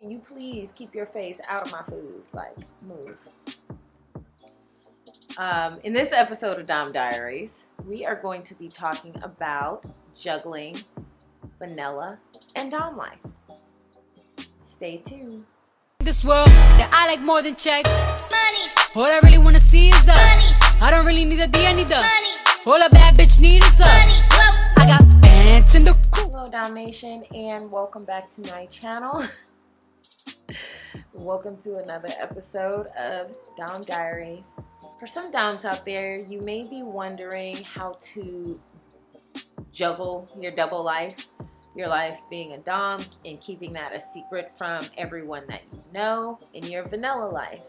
Can you please keep your face out of my food? Like, move. In this episode of Domme Diaries, we are going to be talking about juggling, vanilla, and Domme life. Stay tuned. This world that I like more than checks. Money. All I really wanna see is the money. I don't really need a D, I need the money. All a bad bitch need is the money. I got bands in the Hello, Domme Nation, and welcome back to my channel. Welcome to another episode of Domme Diaries. For some Dommes out there, you may be wondering how to juggle your double life, your life being a Dom and keeping that a secret from everyone that you know in your vanilla life.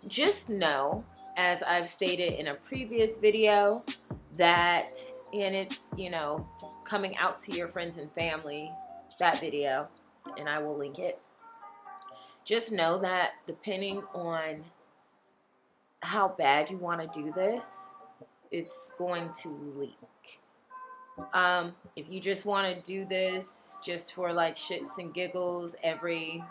Just know, as I've stated in a previous video, that, and it's, coming out to your friends and family, that video, and I will link it. Just know that depending on how bad you want to do this, it's going to leak. If you just want to do this just for like shits and giggles every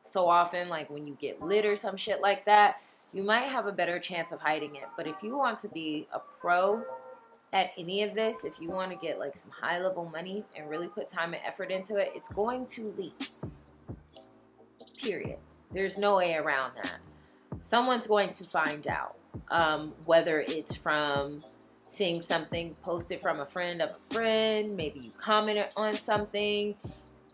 so often, like when you get lit or some shit like that, you might have a better chance of hiding it. But if you want to be a pro at any of this, if you want to get like some high level money and really put time and effort into it, it's going to leak. Period. There's no way around that. Someone's going to find out, whether it's from seeing something posted from a friend of a friend, maybe you commented on something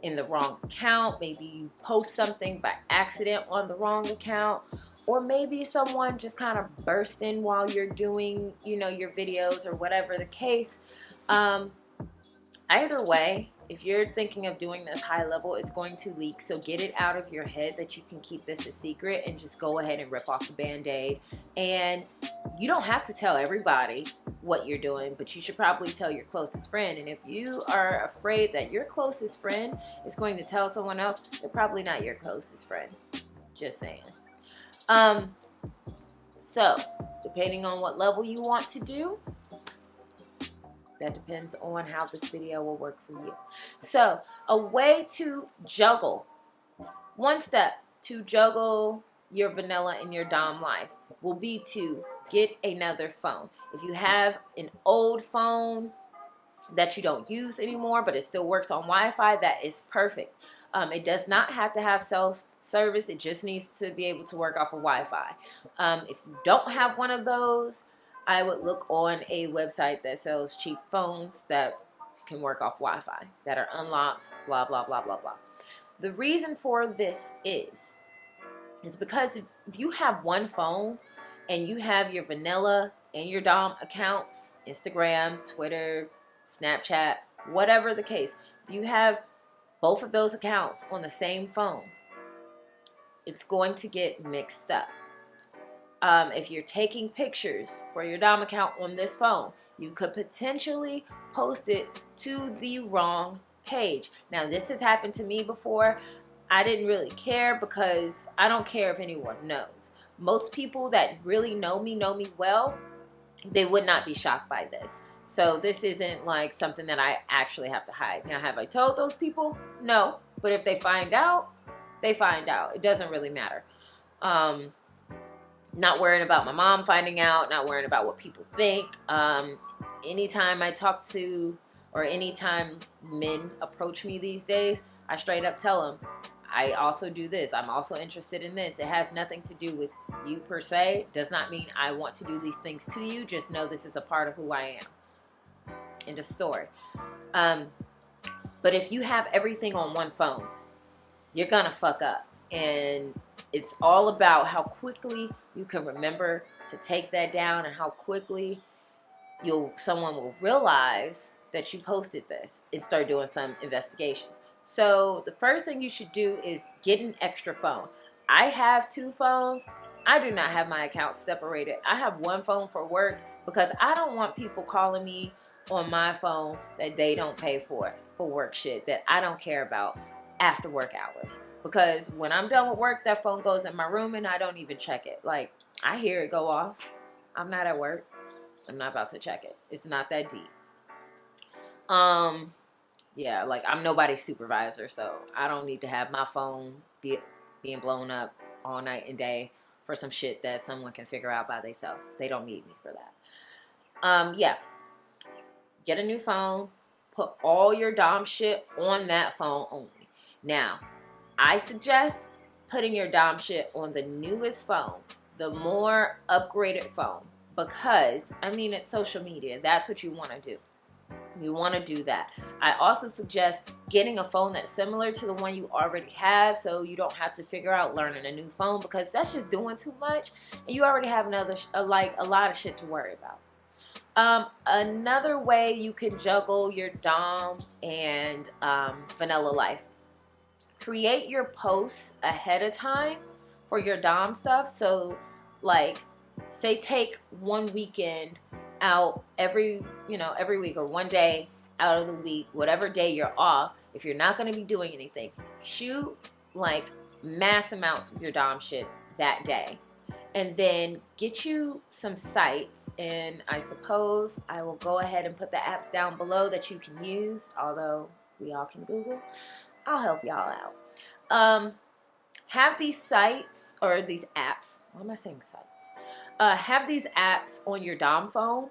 in the wrong account, maybe you post something by accident on the wrong account, or maybe someone just kind of burst in while you're doing, your videos or whatever the case. Either way, if you're thinking of doing this high level, it's going to leak. So get it out of your head that you can keep this a secret and just go ahead and rip off the band-aid. And you don't have to tell everybody what you're doing, but you should probably tell your closest friend. And if you are afraid that your closest friend is going to tell someone else, they're probably not your closest friend. Just saying. So depending on what level you want to do, that depends on how this video will work for you. So, a way to juggle. One step to juggle your vanilla and your Dom life will be to get another phone. If you have an old phone that you don't use anymore, but it still works on Wi-Fi, that is perfect. It does not have to have cell service. It just needs to be able to work off of Wi-Fi. If you don't have one of those, I would look on a website that sells cheap phones that can work off Wi-Fi, that are unlocked, blah, blah, blah, blah, blah. The reason for this is because if you have one phone and you have your vanilla and your Dom accounts, Instagram, Twitter, Snapchat, whatever the case, if you have both of those accounts on the same phone, it's going to get mixed up. If you're taking pictures for your Dom account on this phone, you could potentially post it to the wrong page. Now, this has happened to me before. I didn't really care because I don't care if anyone knows. Most people that really know me well, they would not be shocked by this. So this isn't like something that I actually have to hide. Now, have I told those people? No. But if they find out, they find out. It doesn't really matter. Not worrying about my mom finding out, not worrying about what people think. Anytime I talk to, or anytime men approach me these days, I straight up tell them, I also do this. I'm also interested in this. It has nothing to do with you per se. Does not mean I want to do these things to you. Just know this is a part of who I am. End of story. But if you have everything on one phone, you're gonna fuck up. And it's all about how quickly you can remember to take that down and how quickly someone will realize that you posted this and start doing some investigations. So the first thing you should do is get an extra phone. I have two phones. I do not have my accounts separated. I have one phone for work because I don't want people calling me on my phone that they don't pay for work shit that I don't care about after work hours. Because when I'm done with work, that phone goes in my room and I don't even check it. Like, I hear it go off. I'm not at work. I'm not about to check it. It's not that deep. Yeah, like I'm nobody's supervisor, so I don't need to have my phone being blown up all night and day for some shit that someone can figure out by themselves. They don't need me for that. Yeah. Get a new phone. Put all your Dom shit on that phone only. Now, I suggest putting your Dom shit on the newest phone, the more upgraded phone, because, I mean, it's social media. That's what you want to do. You want to do that. I also suggest getting a phone that's similar to the one you already have, so you don't have to figure out learning a new phone, because that's just doing too much, and you already have a lot of shit to worry about. Another way you can juggle your Dom and vanilla life. Create your posts ahead of time for your Dom stuff. So, like, say take one weekend out every week, or one day out of the week, whatever day you're off. If you're not going to be doing anything, shoot like mass amounts of your Dom shit that day. And then get you some sites, and I suppose I will go ahead and put the apps down below that you can use, although we all can Google. I'll help y'all out. Have these sites, or these apps, why am I saying sites? Have these apps on your Dom phone.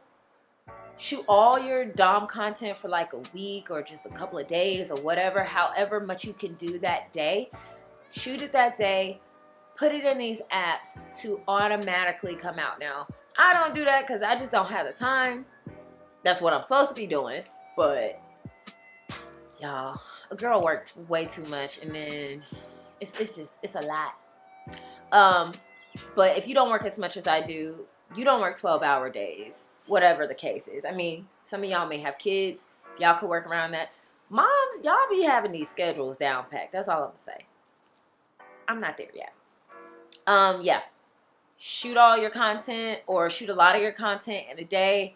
Shoot all your Dom content for like a week or just a couple of days or whatever, however much you can do that day. Shoot it that day. Put it in these apps to automatically come out. Now, I don't do that because I just don't have the time. That's what I'm supposed to be doing. But, y'all, a girl worked way too much, and then it's a lot. But if you don't work as much as I do, you don't work 12-hour days, whatever the case is. I mean, some of y'all may have kids. Y'all could work around that. Moms, y'all be having these schedules down packed. That's all I'm going to say. I'm not there yet. Yeah, shoot all your content, or shoot a lot of your content in a day.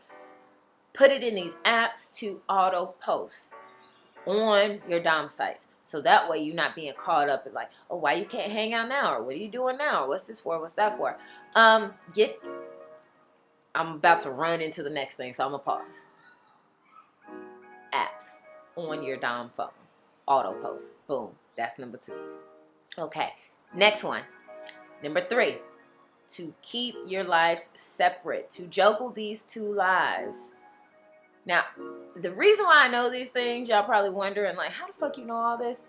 Put it in these apps to auto post on your Dom sites. So that way you're not being caught up in like, oh, why you can't hang out now? Or what are you doing now? Or what's this for? What's that for? I'm about to run into the next thing, so I'm going to pause. Apps on your Dom phone. Auto post. Boom. That's number 2. Okay. Next one. Number 3, to keep your lives separate, to juggle these 2 lives. Now, the reason why I know these things, y'all probably wondering, like, how the fuck you know all this?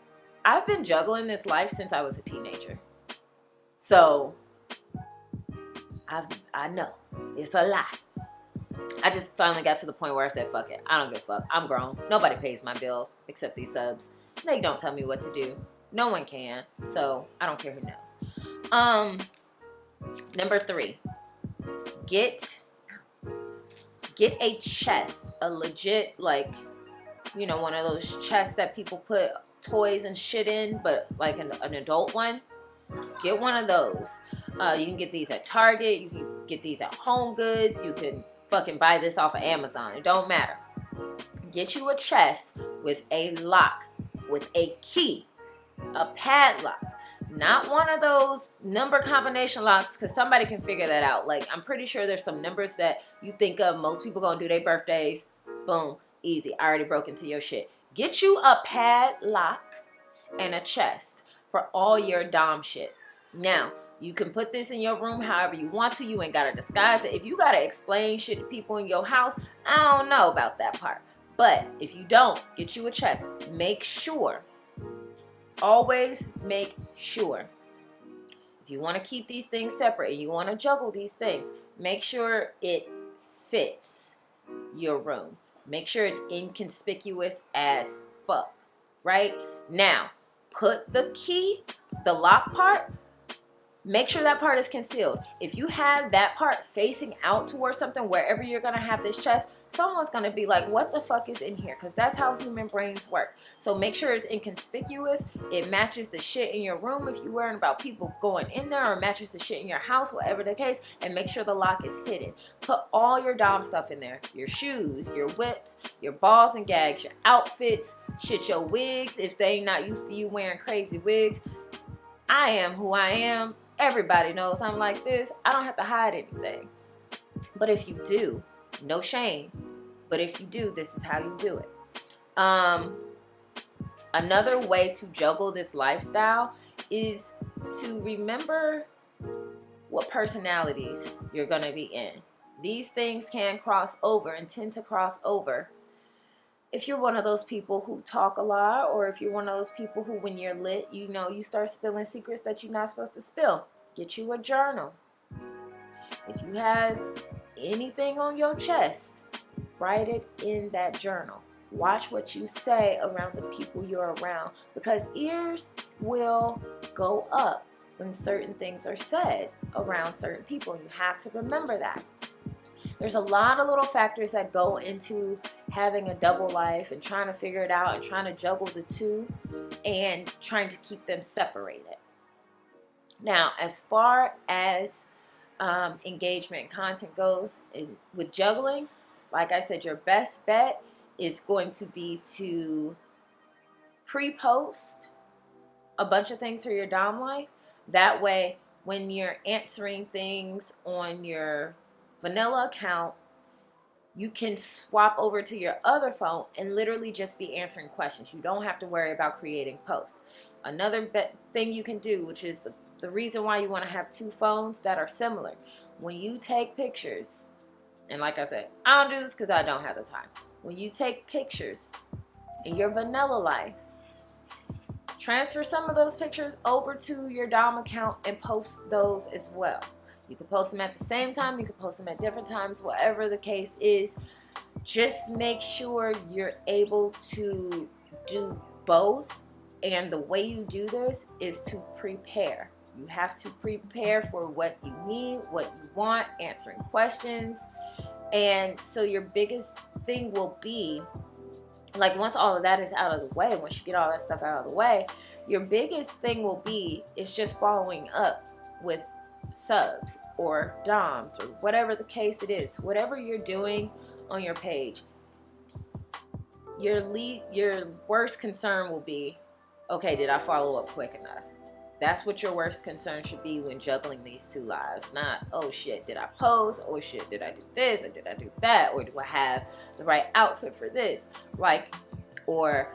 I've been juggling this life since I was a teenager. So, I know. It's a lot. I just finally got to the point where I said, fuck it. I don't give a fuck. I'm grown. Nobody pays my bills except these subs. They don't tell me what to do. No one can. So, I don't care who knows. Number 3, get a chest, a legit, like, you know, one of those chests that people put toys and shit in, but like an adult one. Get one of those. You can get these at Target. You can get these at Home Goods. You can fucking buy this off of Amazon. It don't matter. Get you a chest with a lock, with a key, a padlock. Not one of those number combination locks, because somebody can figure that out. Like, I'm pretty sure there's some numbers that you think of. Most people gonna do their birthdays. Boom. Easy. I already broke into your shit. Get you a padlock and a chest for all your Dom shit. Now, you can put this in your room however you want to. You ain't gotta disguise it. If you gotta explain shit to people in your house, I don't know about that part. But if you don't, get you a chest. Make sure. Always make sure. If you want to keep these things separate and you want to juggle these things, make sure it fits your room. Make sure it's inconspicuous as fuck. Right? Now, put the key, the lock part, make sure that part is concealed. If you have that part facing out towards something, wherever you're going to have this chest, someone's going to be like, what the fuck is in here? Because that's how human brains work. So make sure it's inconspicuous. It matches the shit in your room if you're worrying about people going in there, or matches the shit in your house, whatever the case. And make sure the lock is hidden. Put all your Dom stuff in there. Your shoes, your whips, your balls and gags, your outfits, shit, your wigs, if they ain't not used to you wearing crazy wigs. I am who I am. Everybody knows I'm like this. I don't have to hide anything. But if you do, no shame. But if you do, this is how you do it. Another way to juggle this lifestyle is to remember what personalities you're going to be in. These things can cross over and tend to cross over. If you're one of those people who talk a lot, or if you're one of those people who, when you're lit, you start spilling secrets that you're not supposed to spill, get you a journal. If you have anything on your chest, write it in that journal. Watch what you say around the people you're around, because ears will go up when certain things are said around certain people. You have to remember that. There's a lot of little factors that go into having a double life and trying to figure it out and trying to juggle the two and trying to keep them separated. Now, as far as engagement and content goes with juggling, like I said, your best bet is going to be to pre-post a bunch of things for your Dom life. That way, when you're answering things on your vanilla account, you can swap over to your other phone and literally just be answering questions. You don't have to worry about creating posts. Another thing you can do, which is the reason why you want to have two phones that are similar. When you take pictures, and like I said, I don't do this because I don't have the time. When you take pictures in your vanilla life, transfer some of those pictures over to your Dom account and post those as well. You can post them at the same time. You can post them at different times. Whatever the case is, just make sure you're able to do both. And the way you do this is to prepare. You have to prepare for what you need, what you want, answering questions. And so your biggest thing will be, like, once all of that is out of the way, once you get all that stuff out of the way, your biggest thing will be is just following up with subs or DOMs or whatever the case it is. Whatever you're doing on your page, your worst concern will be, okay, did I follow up quick enough? That's what your worst concern should be when juggling these two lives. Not, oh shit, did I post? Oh shit, did I do this? Or did I do that? Or do I have the right outfit for this? Like, or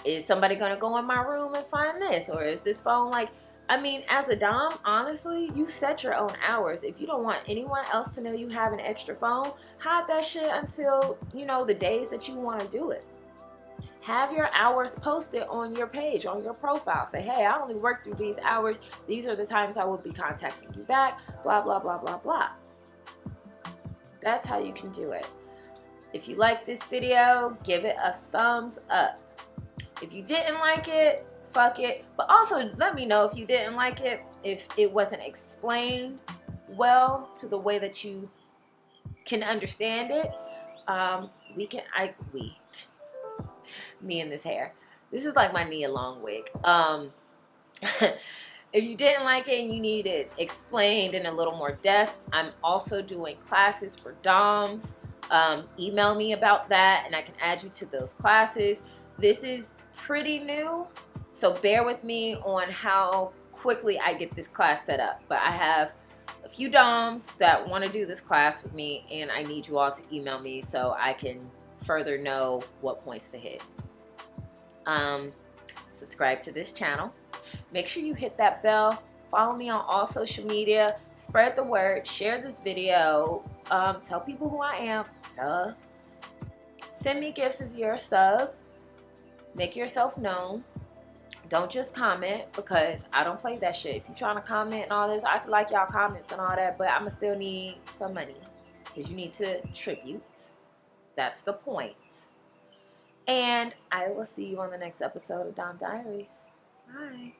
is somebody going to go in my room and find this? Or is this phone like, I mean, as a Dom, honestly, you set your own hours. If you don't want anyone else to know you have an extra phone, hide that shit until, the days that you want to do it. Have your hours posted on your page, on your profile. Say, hey, I only work through these hours. These are the times I will be contacting you back, blah, blah, blah, blah, blah. That's how you can do it. If you like this video, give it a thumbs up. If you didn't like it, fuck it. But also, let me know if you didn't like it, if it wasn't explained well to the way that you can understand it. Me and this hair. This is like my Nia Long wig. If you didn't like it and you need it explained in a little more depth, I'm also doing classes for Doms. Email me about that and I can add you to those classes. This is pretty new, so bear with me on how quickly I get this class set up. But I have a few Doms that want to do this class with me, and I need you all to email me so I can further know what points to hit. Subscribe to this channel. Make sure you hit that bell. Follow me on all social media. Spread the word. Share this video. Tell people who I am. Duh. Send me gifts if you're a sub. Make yourself known. Don't just comment, because I don't play that shit. If you're trying to comment and all this, I feel like y'all comments and all that, but I'ma still need some money, because you need to tribute. That's the point. And I will see you on the next episode of Dom Diaries. Bye.